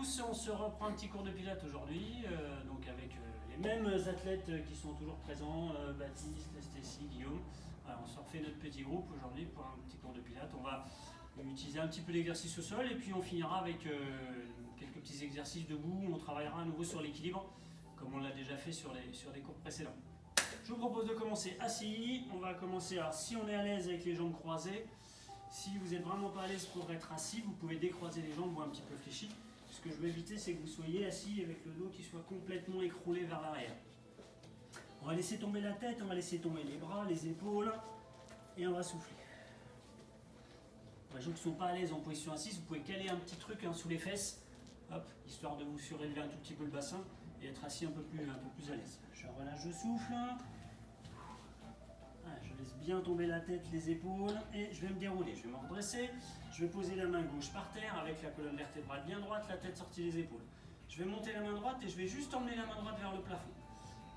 tous, on se reprend un petit cours de pilates aujourd'hui, donc avec les mêmes athlètes qui sont toujours présents, Baptiste, Stécie, Guillaume. Voilà, on se refait notre petit groupe aujourd'hui pour un petit cours de pilates. On va utiliser un petit peu d'exercice au sol et puis on finira avec quelques petits exercices debout où on travaillera à nouveau sur l'équilibre comme on l'a déjà fait sur les cours précédents. Je vous propose de commencer assis. On va commencer si on est à l'aise avec les jambes croisées. Si vous n'êtes vraiment pas à l'aise pour être assis, vous pouvez décroiser les jambes ou un petit peu fléchir. Ce que je veux éviter, c'est que vous soyez assis avec le dos qui soit complètement écroulé vers l'arrière. On va laisser tomber la tête, on va laisser tomber les bras, les épaules, et on va souffler. Pour les gens qui ne sont pas à l'aise en position assise, vous pouvez caler un petit truc sous les fesses, hop, histoire de vous surélever un tout petit peu le bassin et être assis un peu plus à l'aise. Je relâche, je souffle. Voilà, je laisse bien tomber la tête, les épaules et je vais me dérouler. Je vais me redresser. Je vais poser la main gauche par terre avec la colonne vertébrale bien droite, la tête sortie des épaules. Je vais monter la main droite et je vais juste emmener la main droite vers le plafond.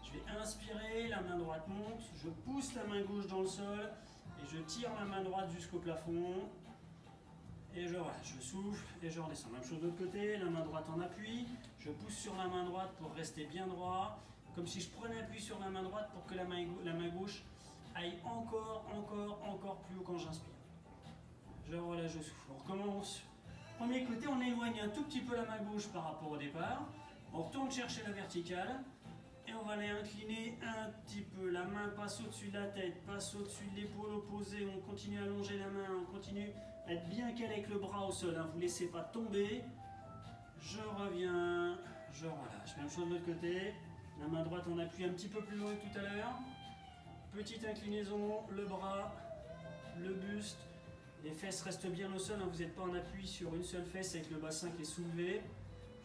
Je vais inspirer, la main droite monte, je pousse la main gauche dans le sol et je tire la main droite jusqu'au plafond. Et je relâche, je souffle et je redescends. Même chose de l'autre côté, la main droite en appui. Je pousse sur la main droite pour rester bien droit. Comme si je prenais appui sur la main droite pour que la main gauche aille encore plus haut quand j'inspire. Je relâche, je souffle. On recommence. Premier côté, on éloigne un tout petit peu la main gauche par rapport au départ. On retourne chercher la verticale. Et on va aller incliner un petit peu. La main passe au-dessus de la tête, passe au-dessus de l'épaule opposée. On continue à allonger la main, on continue à être bien calé avec le bras au sol. Vous ne laissez pas tomber. Je reviens, je relâche. Même chose de l'autre côté. La main droite en appui un petit peu plus haut que tout à l'heure. Petite inclinaison, le bras, le buste. Les fesses restent bien au sol. Vous n'êtes pas en appui sur une seule fesse avec le bassin qui est soulevé.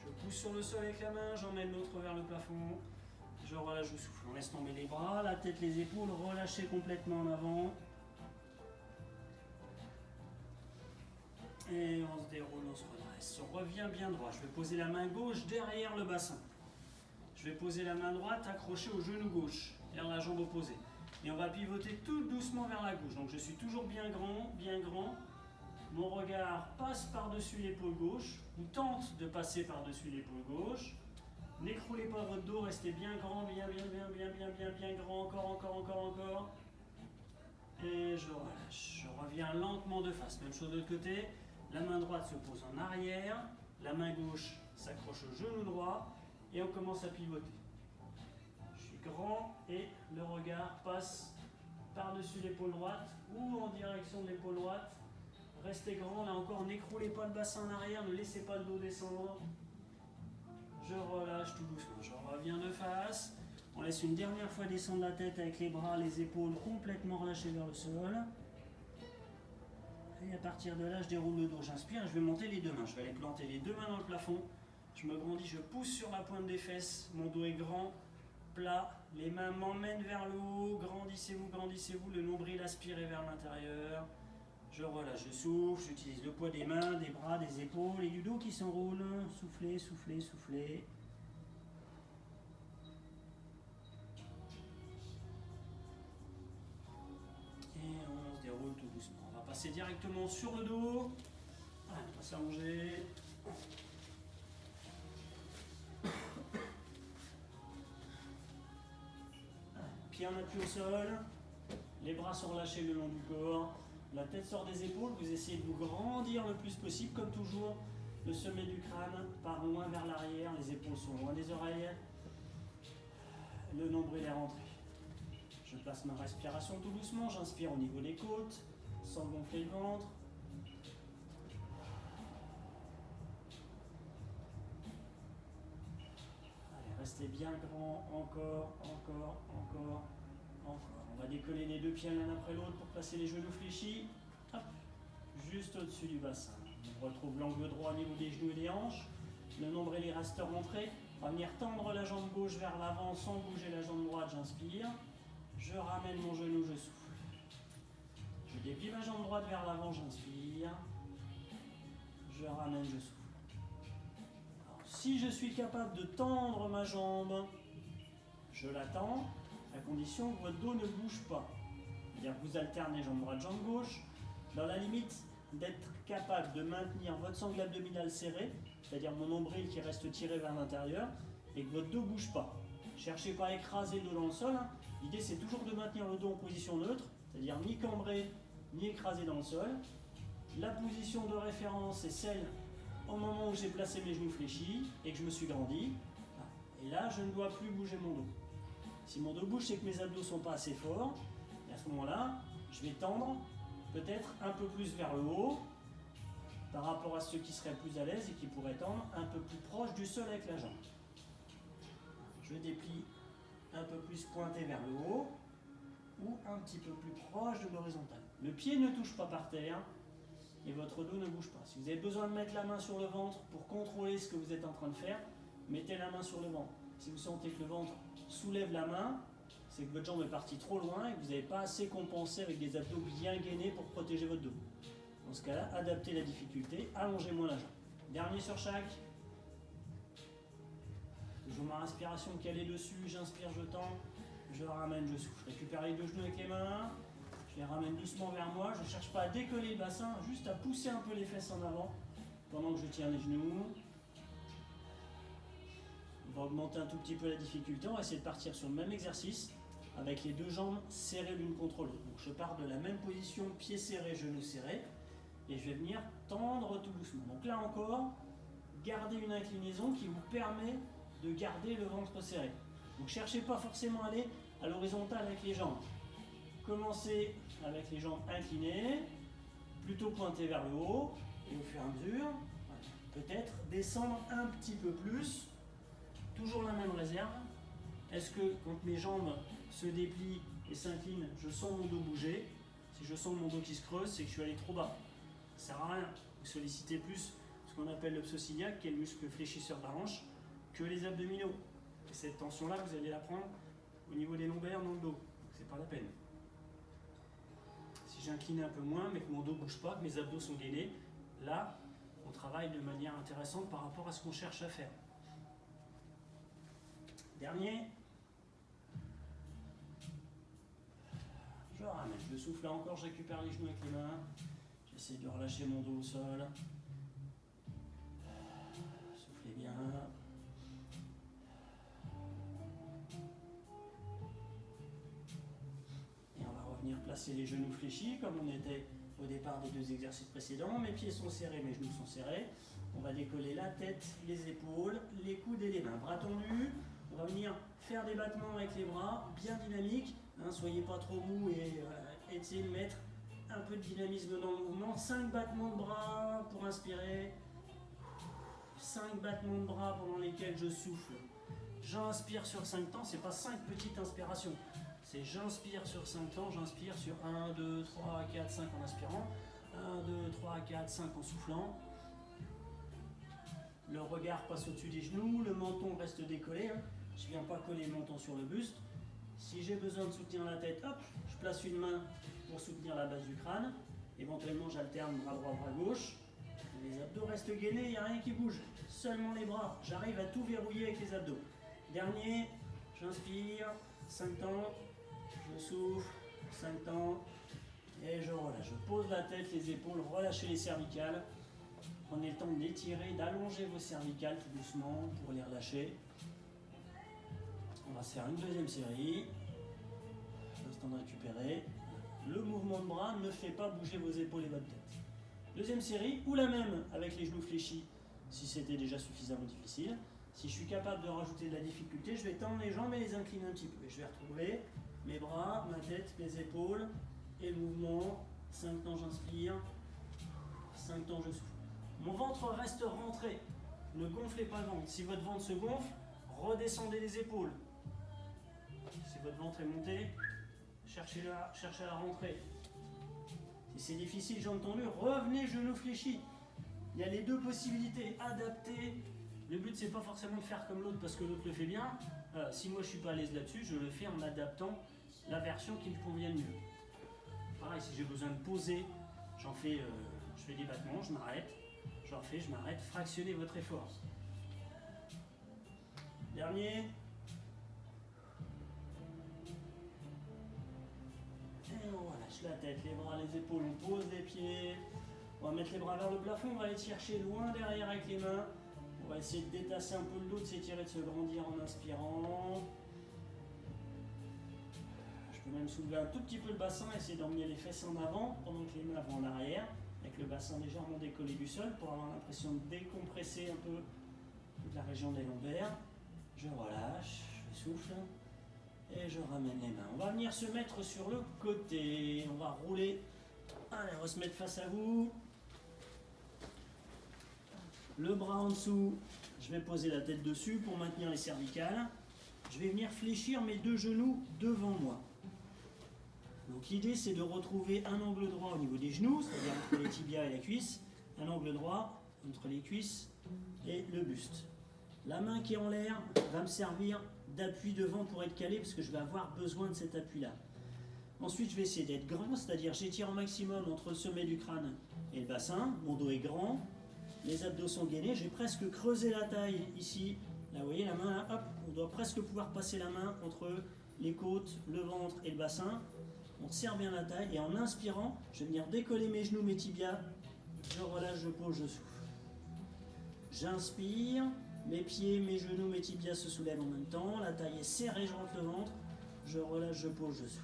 Je pousse sur le sol avec la main, j'emmène l'autre vers le plafond. Je relâche, je souffle. On laisse tomber les bras, la tête, les épaules, relâchez complètement en avant. Et on se déroule, on se redresse. On revient bien droit. Je vais poser la main gauche derrière le bassin. Je vais poser la main droite accrochée au genou gauche, vers la jambe opposée. Et on va pivoter tout doucement vers la gauche. Donc je suis toujours bien grand. Mon regard passe par-dessus l'épaule gauche, ou tente de passer par-dessus l'épaule gauche. N'écroulez pas votre dos, restez bien grand, bien grand, encore. Et je relâche. Je reviens lentement de face. Même chose de l'autre côté. La main droite se pose en arrière. La main gauche s'accroche au genou droit. Et on commence à pivoter. Je suis grand et le regard passe par-dessus l'épaule droite ou en direction de l'épaule droite. Restez grand. Là encore, n'écroulez pas le bassin en arrière. Ne laissez pas le dos descendre. Je relâche tout doucement, je reviens de face. On laisse une dernière fois descendre la tête avec les bras, les épaules complètement relâchés vers le sol. Et à partir de là, je déroule le dos, j'inspire et je vais monter les deux mains. Je vais aller planter les deux mains dans le plafond. Je me grandis, je pousse sur la pointe des fesses. Mon dos est grand, plat. Les mains m'emmènent vers le haut. Grandissez-vous. Le nombril aspiré vers l'intérieur. Je relâche, je souffle, j'utilise le poids des mains, des bras, des épaules et du dos qui s'enroule. Soufflez. Et on se déroule tout doucement. On va passer directement sur le dos. Voilà, on va s'allonger. Pied en appui au sol. Les bras sont relâchés le long du corps. La tête sort des épaules, vous essayez de vous grandir le plus possible, comme toujours. Le sommet du crâne part loin vers l'arrière, les épaules sont loin des oreilles. Le nombril est rentré. Je place ma respiration tout doucement, j'inspire au niveau des côtes, sans gonfler le ventre. Allez, restez bien grand, encore. On va décoller les deux pieds l'un après l'autre pour placer les genoux fléchis. Hop, juste au-dessus du bassin. On retrouve l'angle droit au niveau des genoux et des hanches. Le nombril est resté rentré. On va venir tendre la jambe gauche vers l'avant sans bouger la jambe droite, j'inspire. Je ramène mon genou, je souffle. Je déplie ma jambe droite vers l'avant, j'inspire. Je ramène, je souffle. Alors, si je suis capable de tendre ma jambe, je la tends, à condition que votre dos ne bouge pas. C'est-à-dire que vous alternez jambe droite, jambe gauche, dans la limite d'être capable de maintenir votre sangle abdominale serrée c'est-à-dire mon nombril qui reste tiré vers l'intérieur, et que votre dos ne bouge pas. Cherchez pas à écraser le dos dans le sol, hein. L'idée c'est toujours de maintenir le dos en position neutre, c'est-à-dire ni cambré, ni écrasé dans le sol. La position de référence est celle au moment où j'ai placé mes genoux fléchis et que je me suis grandi. Et là, je ne dois plus bouger mon dos. Si mon dos bouge, c'est que mes abdos ne sont pas assez forts. Et à ce moment-là, je vais tendre peut-être un peu plus vers le haut par rapport à ceux qui seraient plus à l'aise et qui pourraient tendre un peu plus proche du sol avec la jambe. Je déplie un peu plus pointé vers le haut ou un petit peu plus proche de l'horizontale. Le pied ne touche pas par terre et votre dos ne bouge pas. Si vous avez besoin de mettre la main sur le ventre pour contrôler ce que vous êtes en train de faire, mettez la main sur le ventre. Si vous sentez que le ventre soulève la main, c'est que votre jambe est partie trop loin et que vous n'avez pas assez compensé avec des abdos bien gainés pour protéger votre dos. Dans ce cas-là, adaptez la difficulté, allongez moins la jambe. Dernier sur chaque. Toujours ma respiration calée dessus, j'inspire, je tends, je ramène, je souffle. Récupère les deux genoux avec les mains, je les ramène doucement vers moi, je ne cherche pas à décoller le bassin, juste à pousser un peu les fesses en avant pendant que je tiens les genoux. On va augmenter un tout petit peu la difficulté, on va essayer de partir sur le même exercice avec les deux jambes serrées l'une contre l'autre. Donc je pars de la même position, pieds serrés, genoux serrés, et je vais venir tendre tout doucement. Donc là encore, gardez une inclinaison qui vous permet de garder le ventre serré. Donc cherchez pas forcément à aller à l'horizontale avec les jambes. Commencez avec les jambes inclinées, plutôt pointées vers le haut, et au fur et à mesure, peut-être descendre un petit peu plus. Toujours la même réserve. Est-ce que quand mes jambes se déplient et s'inclinent, je sens mon dos bouger? Si je sens mon dos qui se creuse, c'est que je suis allé trop bas. Ça ne sert à rien. Vous sollicitez plus ce qu'on appelle le psoas-iliaque, qui est le muscle fléchisseur de la hanche, que les abdominaux. Et cette tension-là, vous allez la prendre au niveau des lombaires dans le dos. Donc c'est pas la peine. Si j'incline un peu moins, mais que mon dos ne bouge pas, que mes abdos sont gainés, là, on travaille de manière intéressante par rapport à ce qu'on cherche à faire. Dernier. Je ramène, je souffle là encore, je récupère les genoux avec les mains. J'essaie de relâcher mon dos au sol. Soufflez bien. Et on va revenir placer les genoux fléchis comme on était au départ des deux exercices précédents. Mes pieds sont serrés, mes genoux sont serrés. On va décoller la tête, les épaules, les coudes et les mains. Bras tendus. On va venir faire des battements avec les bras, bien dynamiques. Soyez pas trop mou et essayez de mettre un peu de dynamisme dans le mouvement. 5 battements de bras pour inspirer. 5 battements de bras pendant lesquels je souffle. J'inspire sur 5 temps, c'est pas 5 petites inspirations. C'est j'inspire sur 5 temps, j'inspire sur 1, 2, 3, 4, 5 en inspirant. 1, 2, 3, 4, 5 en soufflant. Le regard passe au-dessus des genoux, le menton reste décollé. Je ne viens pas coller le menton sur le buste. Si j'ai besoin de soutenir la tête, hop, je place une main pour soutenir la base du crâne. Éventuellement, j'alterne bras droit, bras gauche. Les abdos restent gainés, il n'y a rien qui bouge. Seulement les bras. J'arrive à tout verrouiller avec les abdos. Dernier, j'inspire, 5 temps, je souffle, 5 temps, et je relâche. Je pose la tête, les épaules, relâchez les cervicales. Prenez le temps d'étirer, d'allonger vos cervicales tout doucement pour les relâcher. On va se faire une deuxième série. Juste temps de récupérer. Le mouvement de bras ne fait pas bouger vos épaules et votre tête. Deuxième série, ou la même avec les genoux fléchis, si c'était déjà suffisamment difficile. Si je suis capable de rajouter de la difficulté, je vais tendre les jambes et les incliner un petit peu. Et je vais retrouver mes bras, ma tête, mes épaules et le mouvement. 5 temps j'inspire, 5 temps je souffle. Mon ventre reste rentré. Ne gonflez pas le ventre. Si votre ventre se gonfle, redescendez les épaules. Si votre ventre est monté, cherchez à la rentrée. Si c'est difficile, jambes tendues, revenez genoux fléchis. Il y a les deux possibilités. Adapter. Le but, c'est pas forcément de faire comme l'autre parce que l'autre le fait bien. Si moi je suis pas à l'aise là-dessus, je le fais en adaptant la version qui me convient le mieux. Pareil, si j'ai besoin de poser, je fais des battements, je m'arrête. J'en fais, je m'arrête. Fractionnez votre effort. Dernier. Et on relâche la tête, les bras, les épaules, on pose les pieds. On va mettre les bras vers le plafond, on va aller chercher loin derrière avec les mains. va essayer de détasser un peu le dos, de s'étirer, de se grandir en inspirant. Je peux même soulever un tout petit peu le bassin, essayer d'emmener les fesses en avant pendant que les mains vont en arrière, avec le bassin légèrement décollé du sol pour avoir l'impression de décompresser un peu toute la région des lombaires. Je relâche, je souffle et je ramène les mains. On va venir se mettre sur le côté, on va rouler. Allez, on va se mettre face à vous. Le bras en dessous, je vais poser la tête dessus pour maintenir les cervicales. Je vais venir fléchir mes deux genoux devant moi. Donc l'idée c'est de retrouver un angle droit au niveau des genoux, c'est-à-dire entre les tibias et la cuisse, un angle droit entre les cuisses et le buste. La main qui est en l'air va me servir d'appui devant pour être calé parce que je vais avoir besoin de cet appui-là. Ensuite je vais essayer d'être grand, c'est-à-dire j'étire au maximum entre le sommet du crâne et le bassin, mon dos est grand, les abdos sont gainés, j'ai presque creusé la taille ici. Là vous voyez la main, là, hop, on doit presque pouvoir passer la main entre les côtes, le ventre et le bassin. On serre bien la taille et en inspirant, je vais venir décoller mes genoux, mes tibias. Je relâche, je pose, je souffle. J'inspire, mes pieds, mes genoux, mes tibias se soulèvent en même temps. La taille est serrée, je rentre le ventre. Je relâche, je pose, je souffle.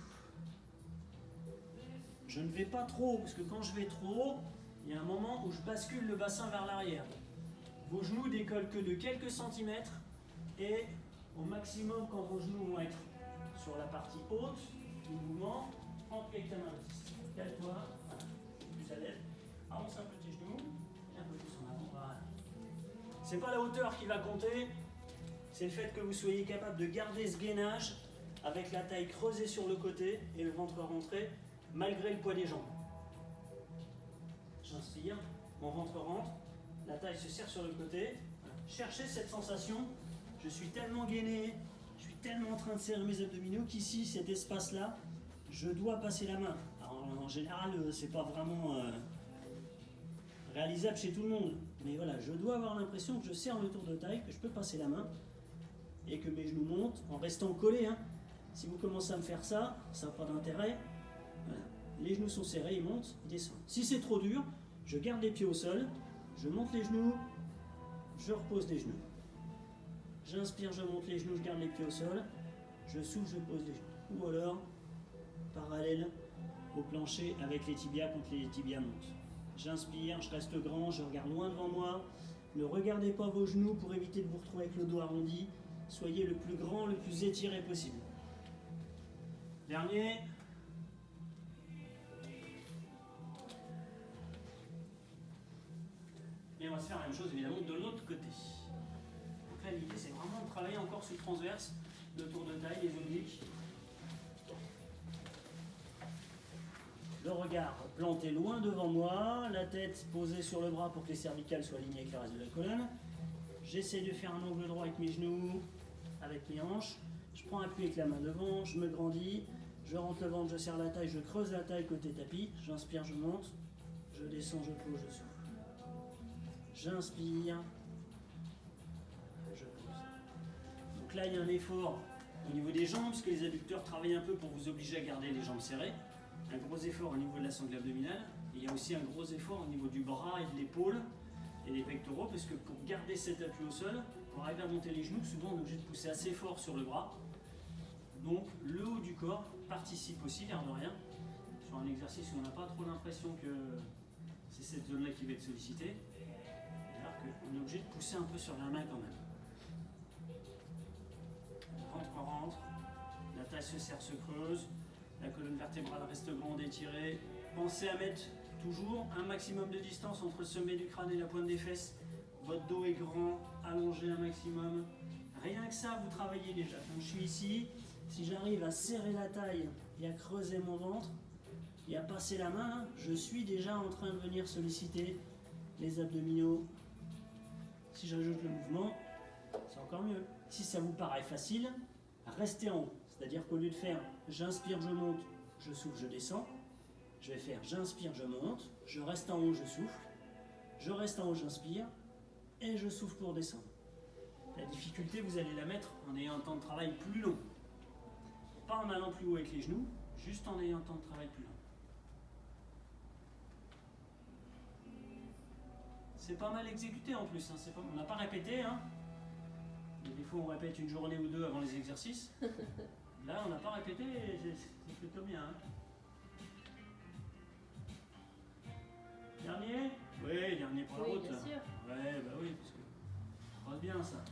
Je ne vais pas trop, parce que quand je vais trop, il y a un moment où je bascule le bassin vers l'arrière. Vos genoux décollent que de quelques centimètres et au maximum quand vos genoux vont être sur la partie haute du mouvement, entre avec ta main. Cale-toi, voilà. Plus à l'aise. Avance un peu tes genoux et un peu plus en avant. Voilà. C'est pas la hauteur qui va compter, c'est le fait que vous soyez capable de garder ce gainage avec la taille creusée sur le côté et le ventre rentré malgré le poids des jambes. J'inspire, mon ventre rentre, la taille se serre sur le côté. Cherchez cette sensation. Je suis tellement gainé, je suis tellement en train de serrer mes abdominaux qu'ici, cet espace-là, je dois passer la main. Alors, en général, c'est pas vraiment réalisable chez tout le monde. Mais voilà, je dois avoir l'impression que je serre le tour de taille, que je peux passer la main et que mes genoux montent en restant collés. Hein. Si vous commencez à me faire ça, ça n'a pas d'intérêt. Voilà. Les genoux sont serrés, ils montent, ils descendent. Si c'est trop dur, je garde les pieds au sol, je monte les genoux, je repose les genoux. J'inspire, je monte les genoux, je garde les pieds au sol, je souffle, je pose les genoux. Ou alors, parallèle au plancher avec les tibias quand les tibias montent. J'inspire, je reste grand, je regarde loin devant moi. Ne regardez pas vos genoux pour éviter de vous retrouver avec le dos arrondi. Soyez le plus grand, le plus étiré possible. Dernier. Et on va se faire la même chose évidemment de l'autre côté. Donc là l'idée c'est vraiment de travailler encore sur le transverse, le tour de taille, les obliques. Le regard planté loin devant moi, la tête posée sur le bras pour que les cervicales soient alignées avec le reste de la colonne. J'essaie de faire un angle droit avec mes genoux, avec mes hanches. Je prends appui avec la main devant, je me grandis, je rentre le ventre, je serre la taille, je creuse la taille côté tapis. J'inspire, je monte, je descends, je pose, je souffle. J'inspire, je pose. Donc là, il y a un effort au niveau des jambes, puisque les adducteurs travaillent un peu pour vous obliger à garder les jambes serrées. Un gros effort au niveau de la sangle abdominale. Et il y a aussi un gros effort au niveau du bras et de l'épaule et des pectoraux, parce que pour garder cet appui au sol, pour arriver à monter les genoux, souvent on est obligé de pousser assez fort sur le bras. Donc le haut du corps participe aussi, l'air de rien, sur un exercice où on n'a pas trop l'impression que c'est cette zone-là qui va être sollicitée. Alors qu'on est obligé de pousser un peu sur la main quand même. Le ventre rentre, la taille se serre, se creuse, la colonne vertébrale reste grande, étirée. Pensez à mettre toujours un maximum de distance entre le sommet du crâne et la pointe des fesses. Votre dos est grand, allongé un maximum. Rien que ça, vous travaillez déjà. Donc je suis ici, si j'arrive à serrer la taille et à creuser mon ventre et à passer la main, je suis déjà en train de venir solliciter les abdominaux. Si j'ajoute le mouvement, c'est encore mieux. Si ça vous paraît facile, restez en haut. C'est-à-dire qu'au lieu de faire j'inspire, je monte, je souffle, je descends, je vais faire j'inspire, je monte, je reste en haut, je souffle, je reste en haut, j'inspire, et je souffle pour descendre. La difficulté, vous allez la mettre en ayant un temps de travail plus long. Pas en allant plus haut avec les genoux, juste en ayant un temps de travail plus long. C'est pas mal exécuté en plus, hein. On n'a pas répété. Hein. Des fois on répète une journée ou deux avant les exercices. Là on n'a pas répété, c'est plutôt bien. Hein. Dernier? Oui, dernier pour la route. Bien sûr. Ouais, bah oui, parce que ça passe bien ça.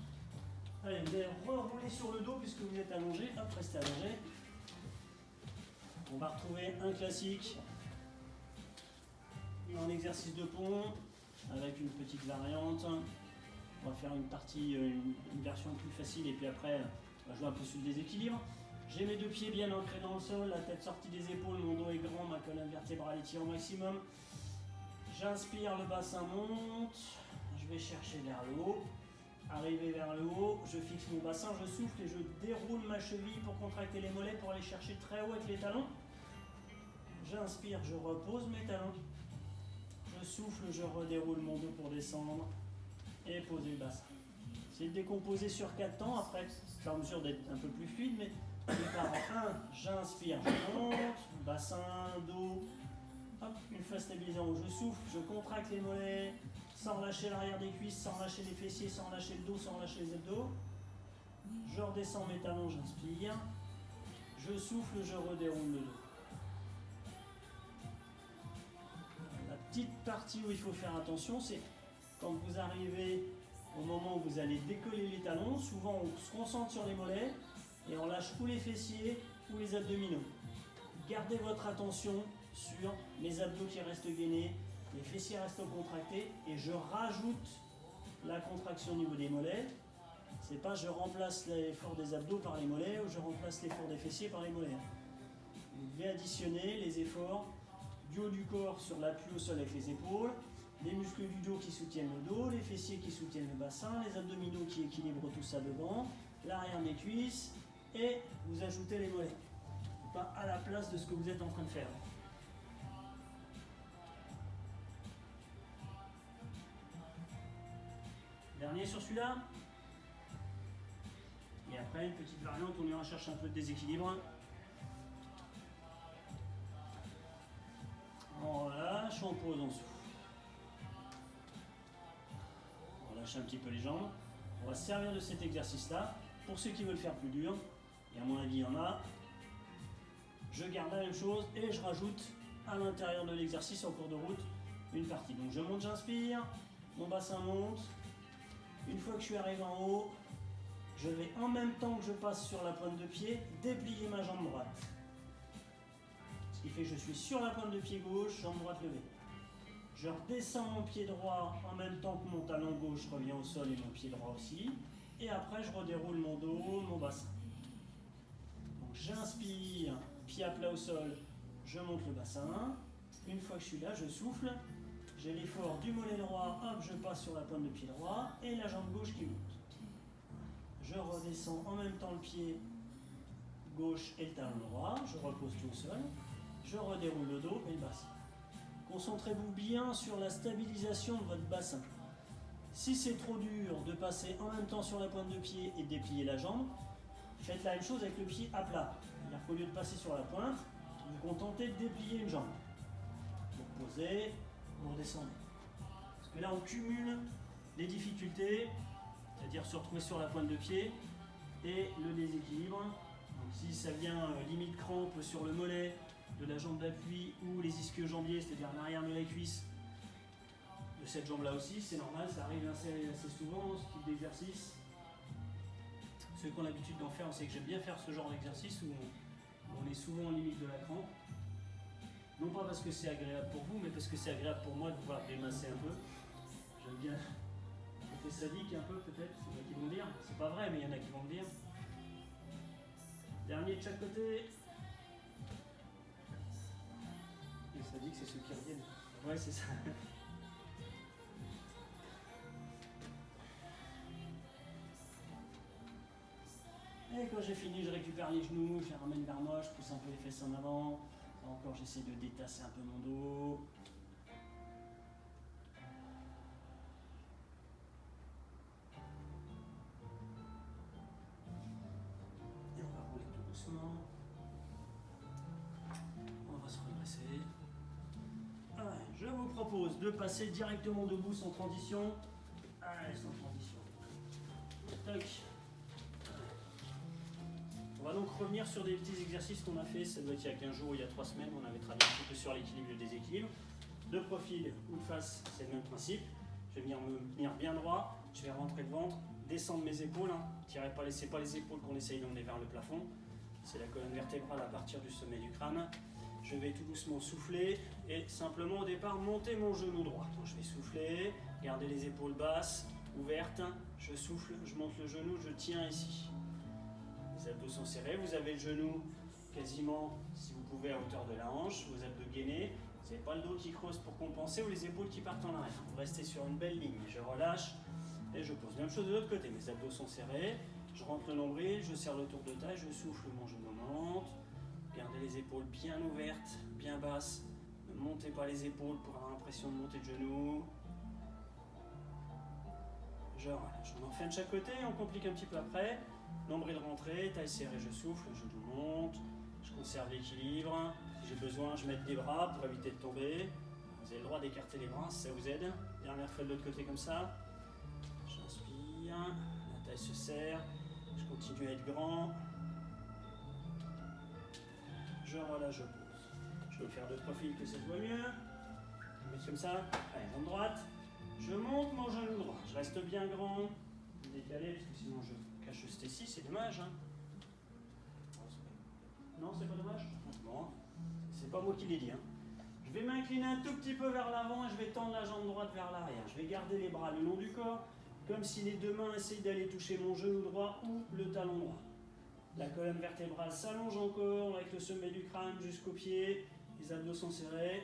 Allez, vous allez rerouler sur le dos puisque vous êtes allongé. Hop, restez allongé. On va retrouver un classique en exercice de pont avec une petite variante. On va faire une partie, une version plus facile et puis après on va jouer un peu sur le déséquilibre. J'ai mes deux pieds bien ancrés dans le sol, la tête sortie des épaules, mon dos est grand, ma colonne vertébrale étire au maximum. J'inspire, le bassin monte, je vais chercher vers le haut. Arrivé vers le haut, je fixe mon bassin, je souffle et je déroule ma cheville pour contracter les mollets pour aller chercher très haut avec les talons. J'inspire, je repose mes talons. Je souffle, je redéroule mon dos pour descendre et poser le bassin. C'est de décomposer sur 4 temps, après, au fur et à mesure d'être un peu plus fluide, mais départ en 1, j'inspire, je monte, bassin, dos, hop, une fois stabilisé en haut, je souffle, je contracte les mollets, sans relâcher l'arrière des cuisses, sans relâcher les fessiers, sans relâcher le dos, sans relâcher les abdos. Je redescends mes talons, j'inspire, je souffle, je redéroule le dos. La petite partie où il faut faire attention, c'est quand vous arrivez au moment où vous allez décoller les talons, souvent on se concentre sur les mollets et on lâche ou les fessiers ou les abdominaux. Gardez votre attention sur les abdos qui restent gainés, les fessiers restent contractés et je rajoute la contraction au niveau des mollets. C'est pas je remplace l'effort des abdos par les mollets ou je remplace l'effort des fessiers par les mollets. Vous devez additionner les efforts du haut du corps sur l'appui au sol avec les épaules, les muscles du dos qui soutiennent le dos, les fessiers qui soutiennent le bassin, les abdominaux qui équilibrent tout ça devant, l'arrière des cuisses et vous ajoutez les mollets. Pas à la place de ce que vous êtes en train de faire. Dernier sur celui-là. Et après, une petite variante, on ira chercher un peu de déséquilibre. On relâche, on pose, on souffle. On relâche un petit peu les jambes. On va se servir de cet exercice-là. Pour ceux qui veulent faire plus dur, et à mon avis, il y en a, je garde la même chose et je rajoute à l'intérieur de l'exercice en cours de route une partie. Donc je monte, j'inspire, mon bassin monte. Une fois que je suis arrivé en haut, je vais en même temps que je passe sur la pointe de pied, déplier ma jambe droite. Ce qui fait que je suis sur la pointe de pied gauche, jambe droite levée. Je redescends mon pied droit en même temps que mon talon gauche revient au sol et mon pied droit aussi. Et après, je redéroule mon dos, mon bassin. Donc j'inspire, pied à plat au sol, je monte le bassin. Une fois que je suis là, je souffle. J'ai l'effort du mollet droit, hop, je passe sur la pointe de pied droit et la jambe gauche qui monte. Je redescends en même temps le pied gauche et le talon droit, je repose tout au sol, je redéroule le dos et le bassin. Concentrez-vous bien sur la stabilisation de votre bassin. Si c'est trop dur de passer en même temps sur la pointe de pied et de déplier la jambe, faites la même chose avec le pied à plat. C'est-à-dire qu'au lieu de passer sur la pointe, vous contentez de déplier une jambe. Vous posez, vous redescendez. Parce que là, on cumule les difficultés, c'est-à-dire se retrouver sur la pointe de pied et le déséquilibre. Donc si ça vient limite crampe sur le mollet de la jambe d'appui ou les ischio-jambiers, c'est-à-dire l'arrière de la cuisse de cette jambe-là aussi, c'est normal, ça arrive assez souvent, ce type d'exercice. Ceux qui ont l'habitude d'en faire, on sait que j'aime bien faire ce genre d'exercice où on est souvent en limite de la crampe. Non pas parce que c'est agréable pour vous, mais parce que c'est agréable pour moi de pouvoir démasser un peu. J'aime bien le côté sadique un peu peut-être, c'est moi qui vont le dire. C'est pas vrai, mais il y en a qui vont le dire. Dernier de chaque côté. Les sadiques, c'est ceux qui reviennent. Ouais, c'est ça. Et quand j'ai fini, je récupère les genoux, je les ramène vers moi, je pousse un peu les fesses en avant. Encore, j'essaie de détasser un peu mon dos. Et on va rouler tout doucement. On va se redresser. Ouais, je vous propose propose de passer directement debout sans transition. Allez, sans transition. Tac. On va donc revenir sur des petits exercices qu'on a fait, ça doit être il y a 15 jours ou il y a 3 semaines, on avait travaillé un petit peu sur l'équilibre et le déséquilibre. De profil ou de face, c'est le même principe. Je vais venir me tenir bien droit, je vais rentrer le ventre, descendre mes épaules. Tirez pas, laissez pas les épaules qu'on essaye d'emmener vers le plafond. C'est la colonne vertébrale à partir du sommet du crâne. Je vais tout doucement souffler et simplement au départ monter mon genou droit. Donc, je vais souffler, garder les épaules basses, ouvertes. Je souffle, je monte le genou, je tiens ici. Les abdos sont serrés, vous avez le genou quasiment, si vous pouvez, à hauteur de la hanche, vos abdos gainés. Vous n'avez pas le dos qui creuse pour compenser ou les épaules qui partent en arrière. Vous restez sur une belle ligne. Je relâche et je pose. Même chose de l'autre côté, mes abdos sont serrés. Je rentre le nombril, je serre le tour de taille, je souffle, mon genou monte. Gardez les épaules bien ouvertes, bien basses. Ne montez pas les épaules pour avoir l'impression de monter de genou. Je relâche. On en fait de chaque côté, on complique un petit peu après. Nombril rentré, taille serrée, je souffle, le genou monte. Je conserve l'équilibre. Si j'ai besoin, je mets des bras pour éviter de tomber. Vous avez le droit d'écarter les bras si ça vous aide. Dernière fois de l'autre côté comme ça. J'inspire, la taille se serre. Je continue à être grand. Je relâche, je pose. Je peux faire de profil que ça se voit mieux. Je mets comme ça. Allez, jambe droite. Je monte mon genou droit. Je reste bien grand. Décalé parce que sinon je cache ce ici, c'est dommage. Non, c'est pas dommage? Bon, c'est pas moi qui l'ai dit. Je vais m'incliner un tout petit peu vers l'avant et je vais tendre la jambe droite vers l'arrière. Je vais garder les bras le long du corps, comme si les deux mains essayent d'aller toucher mon genou droit ou le talon droit. La colonne vertébrale s'allonge encore avec le sommet du crâne jusqu'au pied. Les abdos sont serrés.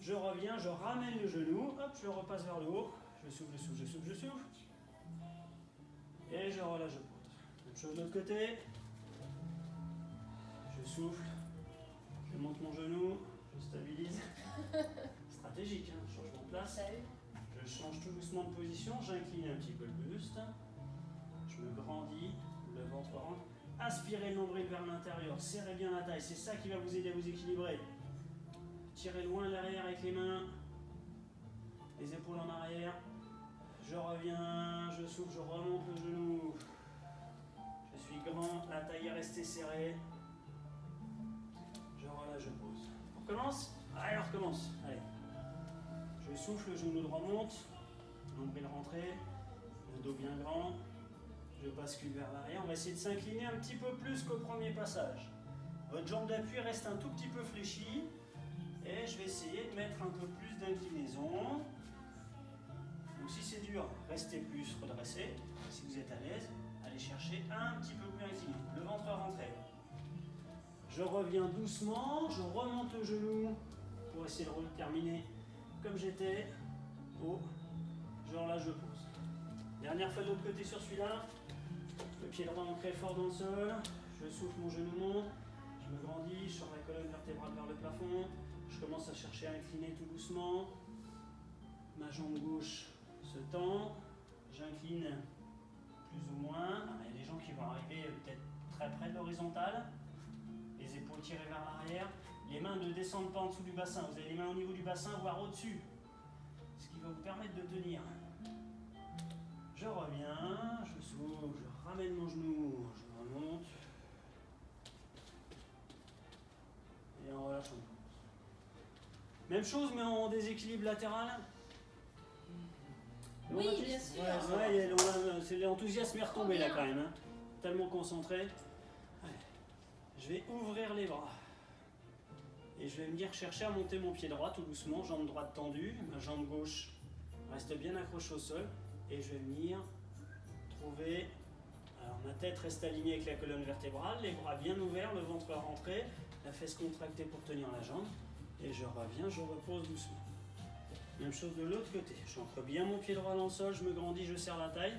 Je reviens, je ramène le genou, hop, je le repasse vers le haut. Je souffle, je souffle, je souffle, je souffle. Et je relâche, je pose. Même chose de l'autre côté. Je souffle, je monte mon genou, je stabilise. Stratégique, changement de place. Je change tout doucement de position, j'incline un petit peu le buste. Je me grandis, le ventre rentre. Aspirez le nombril vers l'intérieur, serrez bien la taille, c'est ça qui va vous aider à vous équilibrer. Tirez loin l'arrière avec les mains, les épaules en arrière. Je reviens, je souffle, je remonte le genou. Je suis grand, la taille est restée serrée. Je relâche, je pose. On recommence? Allez, on recommence. Allez. Je souffle, le genou droit monte, nombril rentré, le dos bien grand. Je bascule vers l'arrière. On va essayer de s'incliner un petit peu plus qu'au premier passage. Votre jambe d'appui reste un tout petit peu fléchie. Et je vais essayer de mettre un peu plus d'inclinaison. Donc si c'est dur, restez plus redressé. Si vous êtes à l'aise, allez chercher un petit peu plus incliné. Le ventre rentré. Je reviens doucement, je remonte le genou pour essayer de terminer comme j'étais. Haut. Je relâche, je pose. Dernière fois de l'autre côté sur celui-là. Le pied droit ancré fort dans le sol. Je souffle, mon genou monte. Je me grandis, je sors la colonne vertébrale vers le plafond. Je commence à chercher à incliner tout doucement. Ma jambe gauche se tend. J'incline plus ou moins. Il y a des gens qui vont arriver peut-être très près de l'horizontale. Les épaules tirées vers l'arrière. Les mains ne descendent pas en dessous du bassin. Vous avez les mains au niveau du bassin, voire au-dessus. Ce qui va vous permettre de tenir. Je reviens, je souffle, je ramène mon genou, je remonte. Et on relâche, on pose. Même chose, mais en déséquilibre latéral. Oui, bien sûr. C'est l'enthousiasme est retombé là quand même. Tellement concentré. Allez. Je vais ouvrir les bras. Et je vais venir chercher à monter mon pied droit tout doucement, jambe droite tendue, ma jambe gauche reste bien accrochée au sol. Et je vais venir trouver. Alors ma tête reste alignée avec la colonne vertébrale, les bras bien ouverts, le ventre rentré, la fesse contractée pour tenir la jambe. Et je reviens, je repose doucement. Même chose de l'autre côté. J'ancre bien mon pied droit dans le sol, je me grandis, je serre la taille.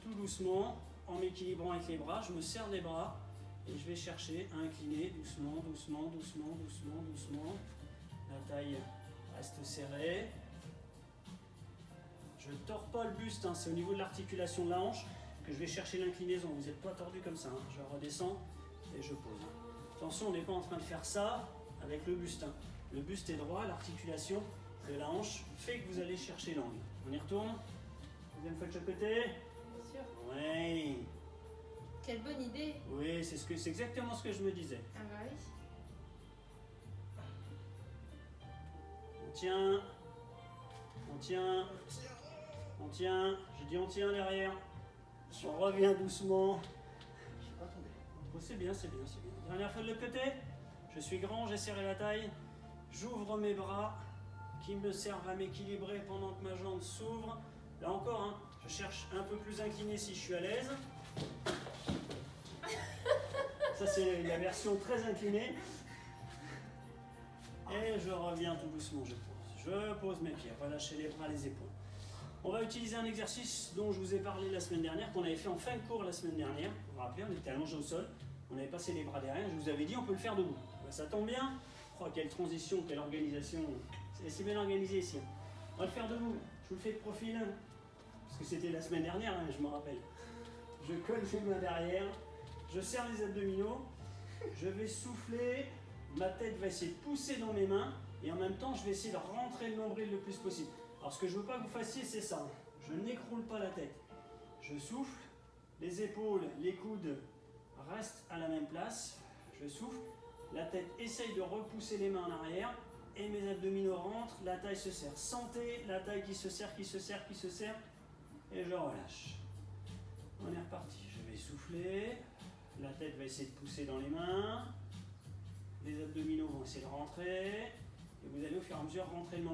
Tout doucement, en m'équilibrant avec les bras, je me serre les bras et je vais chercher à incliner doucement, doucement, doucement, doucement, doucement. La taille reste serrée. Je ne tords pas le buste, c'est au niveau de l'articulation de la hanche que je vais chercher l'inclinaison. Vous n'êtes pas tordu comme ça. Je redescends et je pose. Attention, on n'est pas en train de faire ça avec le buste. Le buste est droit, l'articulation de la hanche fait que vous allez chercher l'angle. On y retourne. Deuxième fois de chaque côté. Bien sûr. Oui. Quelle bonne idée. Oui, c'est exactement ce que je me disais. Ah bah oui. On tient. On tient. On tient. Je dis on tient derrière. On revient doucement. Oh, c'est bien, c'est bien, c'est bien. Dernière fois de l'autre côté. Je suis grand, j'ai serré la taille. J'ouvre mes bras qui me servent à m'équilibrer pendant que ma jambe s'ouvre. Là encore, hein, je cherche un peu plus incliné si je suis à l'aise. Ça, c'est la version très inclinée. Et je reviens tout doucement, je pose. Je pose mes pieds, relâchez les bras, les épaules. On va utiliser un exercice dont je vous ai parlé la semaine dernière, qu'on avait fait en fin de cours la semaine dernière. Vous vous rappelez, on était allongé au sol, on avait passé les bras derrière, je vous avais dit on peut le faire debout. Ben, ça tombe bien. Oh, quelle transition, quelle organisation. C'est bien organisé ici. On va le faire debout. Je vous le fais de profil, parce que c'était la semaine dernière, hein, je me rappelle. Je colle les mains derrière, je serre les abdominaux, je vais souffler, ma tête va essayer de pousser dans mes mains, et en même temps, je vais essayer de rentrer le nombril le plus possible. Alors, ce que je ne veux pas que vous fassiez, c'est ça. Je n'écroule pas la tête. Je souffle, les épaules, les coudes restent à la même place. Je souffle, la tête essaye de repousser les mains en arrière, et mes abdominaux rentrent, la taille se serre. Sentez la taille qui se serre, qui se serre, qui se serre, et je relâche. On est reparti. Je vais souffler, la tête va essayer de pousser dans les mains, les abdominaux vont essayer de rentrer, et vous allez au fur et à mesure rentrer le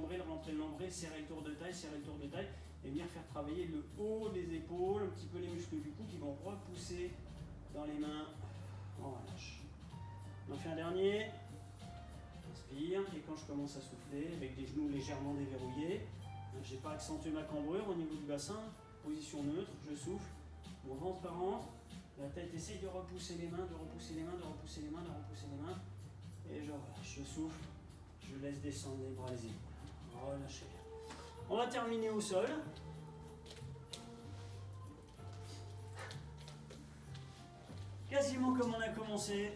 nombril, serrer le tour de taille, et venir faire travailler le haut des épaules, un petit peu les muscles du cou qui vont repousser dans les mains. On relâche. On en fait un dernier. Inspire, et quand je commence à souffler, avec des genoux légèrement déverrouillés, je n'ai pas accentué ma cambrure au niveau du bassin, position neutre, je souffle, mon ventre rentre, la tête essaye de repousser les mains, et je relâche, je souffle, je laisse descendre les bras, les épaules, relâchez. On va terminer au sol. Quasiment comme on a commencé.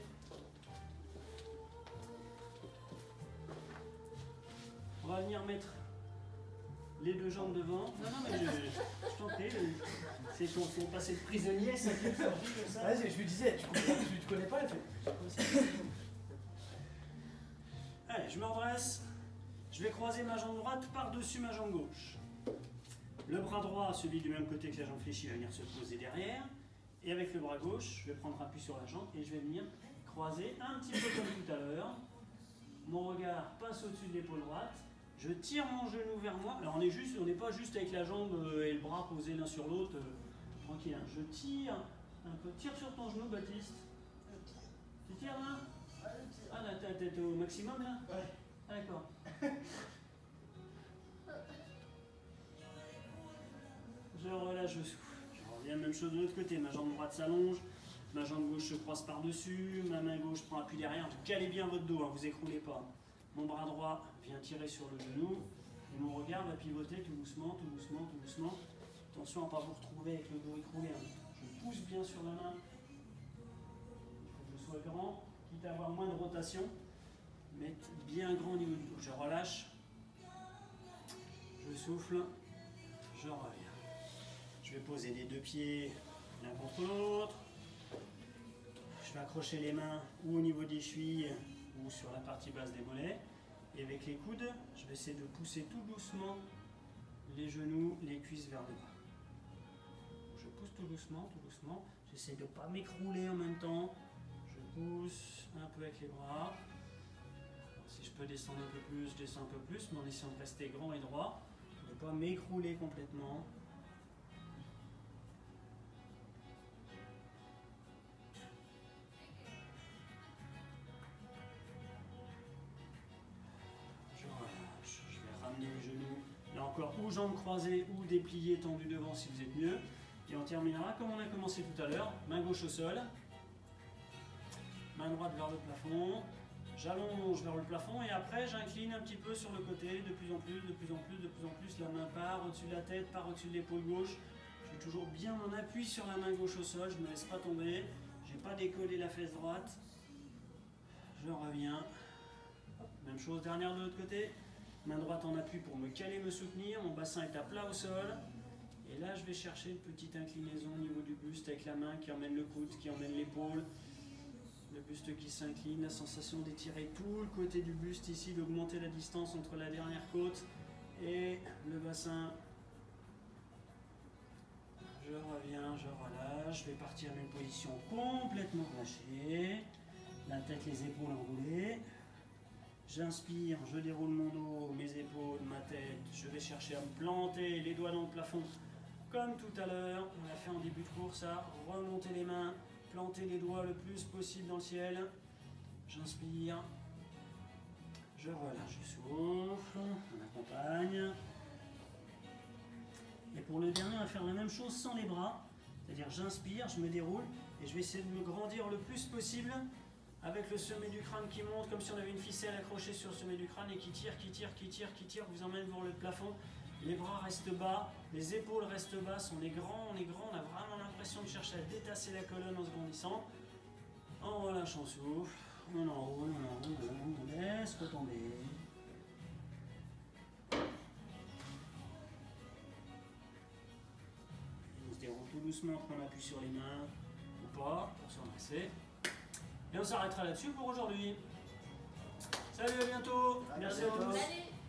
On va venir mettre les deux jambes devant. Non, mais je t'en prie. C'est qu'on passait de prisonnier, ça qui est sorti comme ça. Ouais, je lui disais, tu connais pas, elle fait. Allez, je me redresse. Je vais croiser ma jambe droite par-dessus ma jambe gauche. Le bras droit, celui du même côté que la jambe fléchie, va venir se poser derrière. Et avec le bras gauche, je vais prendre appui sur la jambe et je vais venir croiser un petit peu comme tout à l'heure. Mon regard passe au-dessus de l'épaule droite. Je tire mon genou vers moi. Alors on n'est pas juste avec la jambe et le bras posés l'un sur l'autre. Tranquille. Hein. Je tire un peu. Tire sur ton genou, Baptiste. Tu tires là? Ah là, ta tête au maximum là? Ouais. Ah, d'accord. Je relâche, je souffle. Je reviens, même chose de l'autre côté. Ma jambe droite s'allonge. Ma jambe gauche se croise par-dessus. Ma main gauche prend appui derrière. Calez bien votre dos, hein, vous écroulez pas. Mon bras droit vient tirer sur le genou et mon regard va pivoter tout doucement, tout doucement, tout doucement. Attention à ne pas vous retrouver avec le dos écroulé. Hein. Je pousse bien sur la main. Il faut que je sois grand, quitte à avoir moins de rotation. Mais bien grand au niveau du dos. Je relâche. Je souffle. Je reviens. Je vais poser les deux pieds l'un contre l'autre. Je vais accrocher les mains ou au niveau des chevilles ou sur la partie basse des mollets. Et avec les coudes, je vais essayer de pousser tout doucement les genoux, les cuisses vers le bas. Je pousse tout doucement, tout doucement. J'essaie de ne pas m'écrouler en même temps. Je pousse un peu avec les bras. Alors, si je peux descendre un peu plus, je descends un peu plus, mais en essayant de rester grand et droit. De ne pas m'écrouler complètement. Les genoux, là encore, ou jambes croisées ou dépliées, tendues devant si vous êtes mieux. Et on terminera comme on a commencé tout à l'heure, main gauche au sol, main droite vers le plafond, j'allonge vers le plafond et après j'incline un petit peu sur le côté, de plus en plus, la main part au-dessus de la tête, part au-dessus de l'épaule gauche. Je suis toujours bien en appui sur la main gauche au sol, je ne me laisse pas tomber, je n'ai pas décollé la fesse droite. Je reviens, même chose, dernière de l'autre côté. Main droite en appui pour me caler, me soutenir. Mon bassin est à plat au sol. Et là, je vais chercher une petite inclinaison au niveau du buste avec la main qui emmène le coude, qui emmène l'épaule. Le buste qui s'incline, la sensation d'étirer tout le côté du buste ici, d'augmenter la distance entre la dernière côte et le bassin. Je reviens, je relâche, je vais partir dans une position complètement relâchée. La tête, les épaules enroulées. J'inspire, je déroule mon dos, mes épaules, ma tête. Je vais chercher à me planter les doigts dans le plafond. Comme tout à l'heure, on l'a fait en début de course, à remonter les mains, planter les doigts le plus possible dans le ciel. J'inspire, je relâche, je souffle, on accompagne. Et pour le dernier, on va faire la même chose sans les bras. C'est-à-dire j'inspire, je me déroule et je vais essayer de me grandir le plus possible avec le sommet du crâne qui monte, comme si on avait une ficelle accrochée sur le sommet du crâne et qui tire, vous emmène vers le plafond. Les bras restent bas, les épaules restent basses, on est grand, on a vraiment l'impression de chercher à détasser la colonne en se grandissant. En relâchant souffle, on enroule, on laisse retomber. On se déroule tout doucement, qu'on appuie sur les mains ou pas, pour se redresser. Et on s'arrêtera là-dessus pour aujourd'hui. Salut, à bientôt. Merci à tous. Salut.